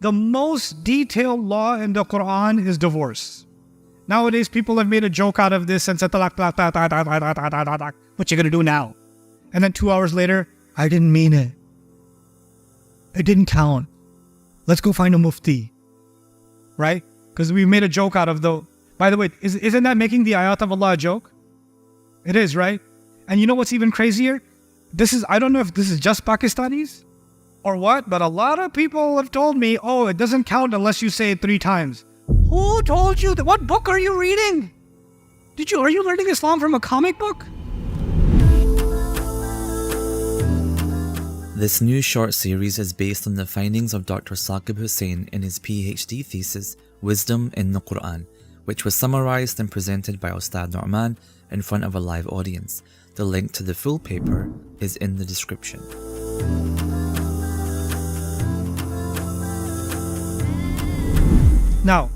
The most detailed law in the Quran is divorce. Nowadays, people have made a joke out of this and said, "Talaq, talaq, talaq, talaq, talaq, talaq, talaq, talaq. What you gonna do now?" And then 2 hours later, "I didn't mean it. It didn't count. Let's go find a mufti." Right? Because we made a joke out of the... By the way, isn't that making the ayat of Allah a joke? It is, right? And you know what's even crazier? I don't know if this is just Pakistanis or what, but a lot of people have told me, "Oh, it doesn't count unless you say it 3 times. Who told you that? What book are you reading? Are you learning Islam from a comic book? This new short series is based on the findings of Dr. Saqib Hussain in his PhD thesis, Wisdom in the Quran, which was summarized and presented by Ustad Nouman in front of a live audience. The link to the full paper is in the description. Now,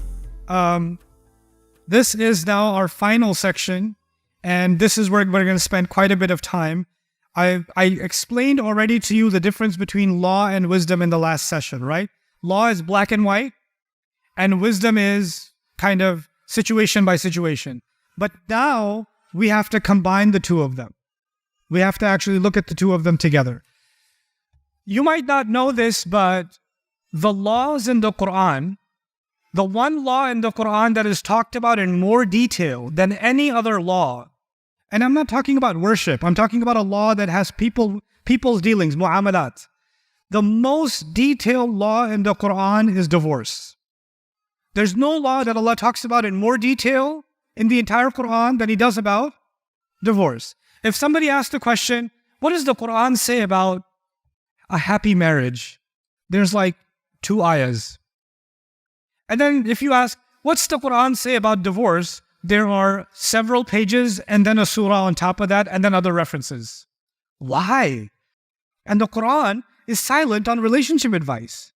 this is now our final section, and this is where we're going to spend quite a bit of time. I explained already to you the difference between law and wisdom in the last session, right? Law is black and white, and wisdom is kind of situation by situation. But now we have to combine the two of them. We have to actually look at the two of them together. You might not know this, but the laws in the Quran, the one law in the Quran that is talked about in more detail than any other law, and I'm not talking about worship, I'm talking about a law that has people's dealings, mu'amalat. The most detailed law in the Quran is divorce. There's no law that Allah talks about in more detail in the entire Quran than He does about divorce. If somebody asks the question, what does the Quran say about a happy marriage? There's like 2 ayahs. And then if you ask, what's the Quran say about divorce? There are several pages and then a surah on top of that and then other references. Why? And the Quran is silent on relationship advice.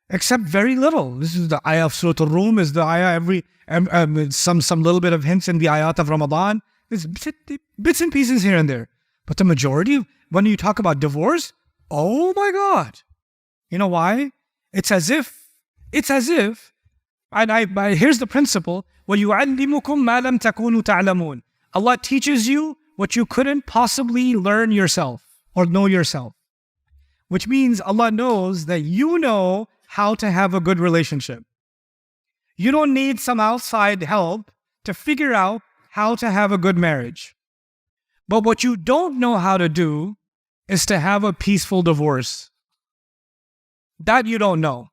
Except very little. This is the ayah of Surah Al-Rum, is the ayah some little bit of hints in the ayat of Ramadan. There's bits and pieces here and there. But the majority, when you talk about divorce, oh my God. You know why? It's as if, and here's the principle, وَيُعَلِّمُكُمْ مَا لَمْ تَكُونُوا تَعْلَمُونَ. Allah teaches you what you couldn't possibly learn yourself or know yourself. Which means Allah knows that you know how to have a good relationship. You don't need some outside help to figure out how to have a good marriage. But what you don't know how to do is to have a peaceful divorce. That you don't know.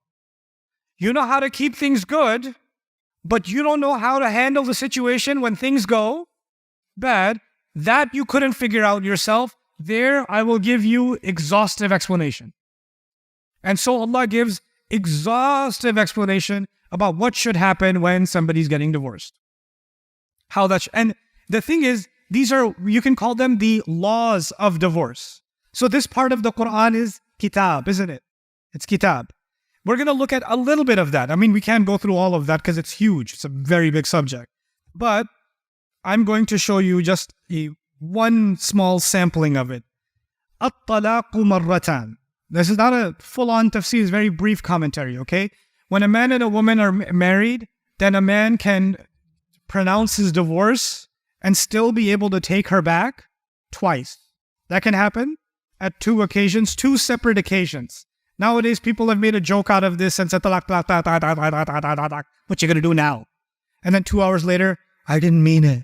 You know how to keep things good, but you don't know how to handle the situation when things go bad. That you couldn't figure out yourself. There, I will give you exhaustive explanation. And so Allah gives exhaustive explanation about what should happen when somebody's getting divorced. And the thing is, these are, you can call them the laws of divorce. So this part of the Quran is kitab, isn't it? It's kitab. We're going to look at a little bit of that. I mean, we can't go through all of that because it's huge. It's a very big subject. But I'm going to show you just one small sampling of it. At-talaqu marratan. This is not a full-on tafsir, it's very brief commentary, okay? When a man and a woman are married, then a man can pronounce his divorce and still be able to take her back twice. That can happen at 2 occasions, 2 separate occasions. Nowadays, people have made a joke out of this and said, "Talaq, talaq, talaq, talaq, talaq, talaq, talaq, talaq. What you gonna do now?" And then 2 hours later, "I didn't mean it.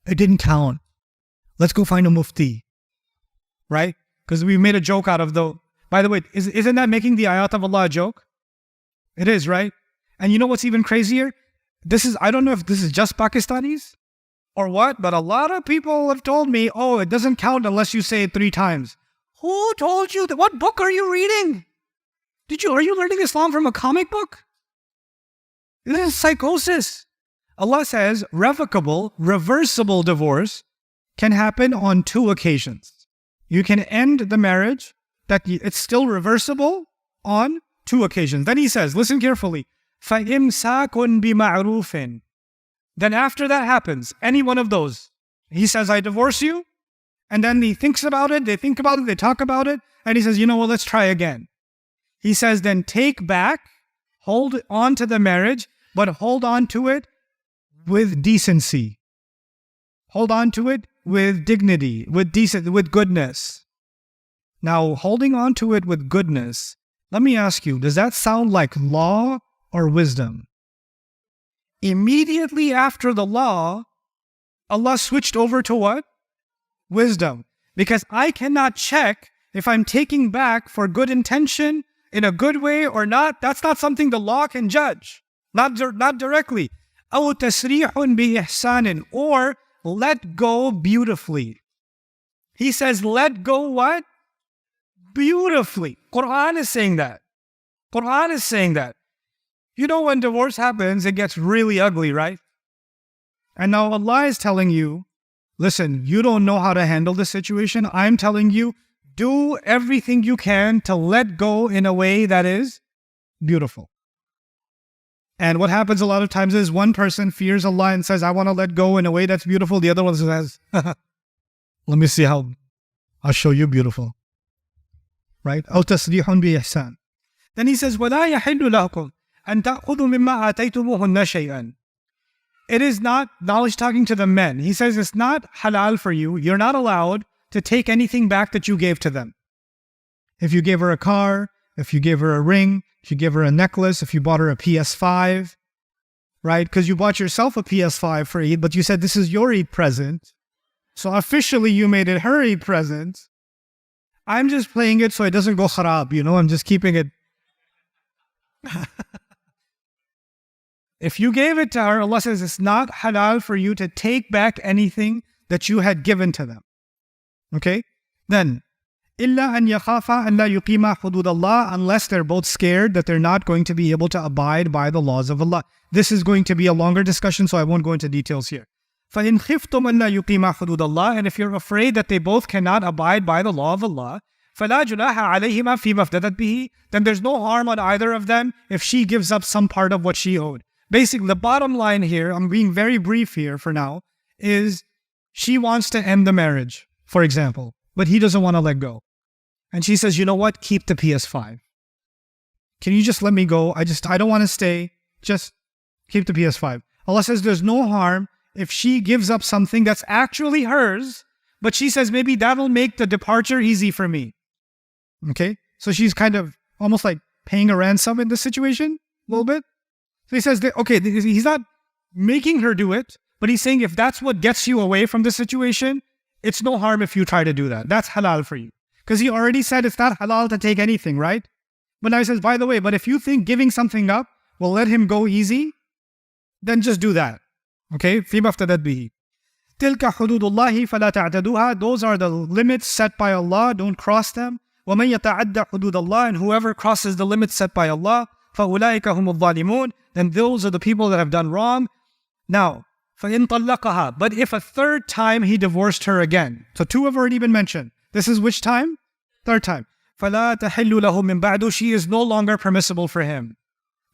It didn't count. Let's go find a mufti." Right? Because we made a joke out of the... By the way, isn't that making the ayat of Allah a joke? It is, right? And you know what's even crazier? I don't know if this is just Pakistanis or what, but a lot of people have told me, "Oh, it doesn't count unless you say it 3 times. Who told you that? What book are you reading? Are you learning Islam from a comic book? This is psychosis. Allah says reversible divorce can happen on 2 occasions. You can end the marriage, that it's still reversible on 2 occasions. Then He says, listen carefully, فَإِمْسَاكٌ بِمَعْرُوفٍ. Then after that happens, any one of those, He says, "I divorce you," and then he thinks about it, they talk about it, and He says, "You know what, let's try again." He says, then take back, hold on to the marriage, but hold on to it with decency. Hold on to it with dignity, with goodness. Now, holding on to it with goodness, let me ask you, does that sound like law or wisdom? Immediately after the law, Allah switched over to what? Wisdom. Because I cannot check if I'm taking back for good intention, in a good way or not. That's not something the law can judge. Not directly. أو تسريح بإحسان, or let go beautifully. He says, let go what? Beautifully. Quran is saying that. Quran is saying that. You know, when divorce happens, it gets really ugly, right? And now Allah is telling you, listen, you don't know how to handle this situation. I'm telling you, do everything you can to let go in a way that is beautiful. And what happens a lot of times is one person fears Allah and says, I want to let go in a way that's beautiful. The other one says, let me see how I'll show you beautiful. Right? أو تسريح بإحسان. Then he says, وَلَا يَحِلُّ لَكُمْ أَن تَأْخُذُوا مِمَّا آتَيْتُمُوهُنَّ شَيْئًا. It is not, knowledge talking to the men. He says it's not halal for you. You're not allowed to take anything back that you gave to them. If you gave her a car, if you gave her a ring, if you gave her a necklace, if you bought her a PS5, right? Because you bought yourself a PS5 for Eid, but you said this is your Eid present. So officially you made it her Eid present. I'm just playing it so it doesn't go kharab, you know? I'm just keeping it. If you gave it to her, Allah says it's not halal for you to take back anything that you had given to them. Okay? Then, إِلَّا أَنْ يَخَافَا أَنْ لَا يُقِيمَا حُدُودَ اللَّهِ, unless they're both scared that they're not going to be able to abide by the laws of Allah. This is going to be a longer discussion, so I won't go into details here. فَإِنْ خِفْتُمْ أَنْ لَا يُقِيمَا حُدُودَ اللَّهِ, and if you're afraid that they both cannot abide by the law of Allah, فَلَا جُنَاحَ عَلَيْهِمَا فِيمَا افْتَدَتْ بِهِ, then there's no harm on either of them if she gives up some part of what she owed. Basically, the bottom line here, I'm being very brief here for now, is she wants to end the marriage, for example, but he doesn't want to let go. And she says, you know what? Keep the PS5. Can you just let me go? I don't want to stay. Just keep the PS5. Allah says there's no harm if she gives up something that's actually hers, but she says maybe that'll make the departure easy for me. Okay? So she's kind of almost like paying a ransom in this situation, a little bit. So he says, okay, he's not making her do it, but he's saying if that's what gets you away from the situation, it's no harm if you try to do that. That's halal for you. Because he already said it's not halal to take anything, right? But now he says, by the way, but if you think giving something up will let him go easy, then just do that. Okay? فِيمَا افْتَدَتْ بِهِ. تِلْكَ حُدُودُ اللَّهِ فَلَا تَعْتَدُوهَا. Those are the limits set by Allah. Don't cross them. وَمَنْ يَتَعَدَّ حُدُودَ اللَّهِ, and whoever crosses the limits set by Allah, فَأُولَٰئِكَ هُمُ الظَّالِمُونَ, then those are the people that have done wrong. Now, فَإِنْ طَلَّقَهَا, but if a third time he divorced her again. So two have already been mentioned. This is which time? Third time. فَلَا تَحِلُّ لَهُ مِنْ بَعْدُ, she is no longer permissible for him.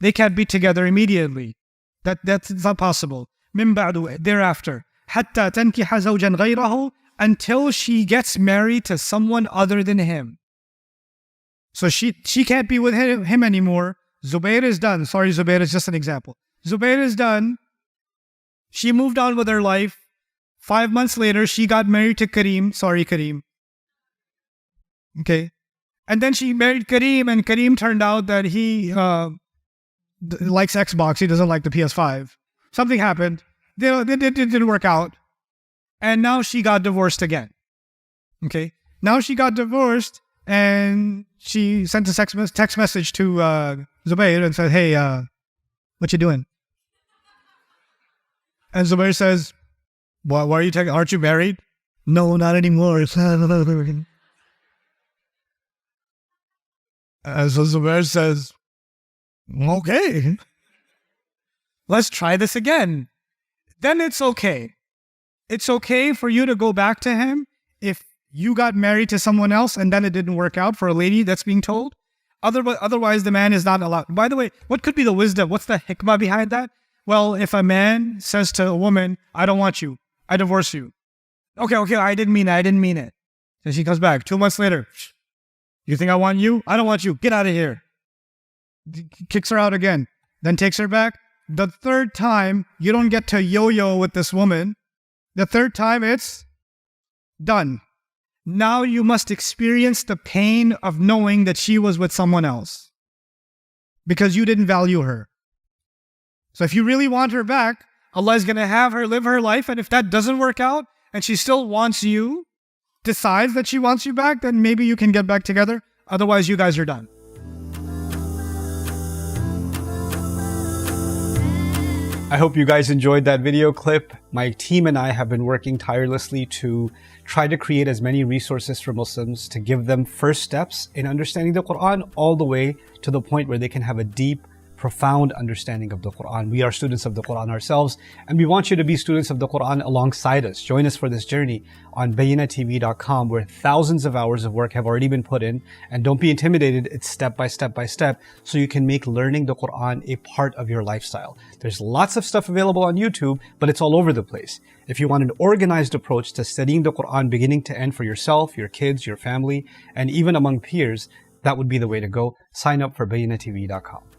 They can't be together immediately. That's not possible. مِنْ بَعْدُ, thereafter. حَتَّى تَنْكِحَ زَوْجًا غَيْرَهُ, until she gets married to someone other than him. So she can't be with him anymore. Zubair is done. Sorry, Zubair is just an example. Zubair is done. She moved on with her life. 5 months later, she got married to Kareem. Sorry, Kareem. Okay. And then she married Kareem, and Kareem turned out that he likes Xbox. He doesn't like the PS5. Something happened. It didn't work out. And now she got divorced again. Okay. Now she got divorced, and she sent a text message to Zubair and said, hey, what you doing? And Zubair says, why are you taking? Aren't you married? No, not anymore. And so Zubair says, okay, let's try this again. Then it's okay. It's okay for you to go back to him if you got married to someone else and then it didn't work out, for a lady that's being told. Otherwise, the man is not allowed. By the way, what could be the wisdom? What's the hikmah behind that? Well, if a man says to a woman, I don't want you, I divorce you. Okay, I didn't mean it. Then she comes back 2 months later. You think I want you? I don't want you. Get out of here. kicks her out again, then takes her back. The third time, you don't get to yo-yo with this woman. The third time, it's done. Now you must experience the pain of knowing that she was with someone else because you didn't value her. So if you really want her back, Allah is going to have her live her life, and if that doesn't work out and she still wants you, decides that she wants you back, then maybe you can get back together. Otherwise, you guys are done. I hope you guys enjoyed that video clip. My team and I have been working tirelessly to try to create as many resources for Muslims to give them first steps in understanding the Quran all the way to the point where they can have a deep, profound understanding of the Quran. We are students of the Quran ourselves, and we want you to be students of the Quran alongside us. Join us for this journey on bayinatv.com, where thousands of hours of work have already been put in. And don't be intimidated, it's step by step by step, so you can make learning the Quran a part of your lifestyle. There's lots of stuff available on YouTube, but it's all over the place. If you want an organized approach to studying the Quran beginning to end for yourself, your kids, your family, and even among peers, that would be the way to go. Sign up for bayinatv.com.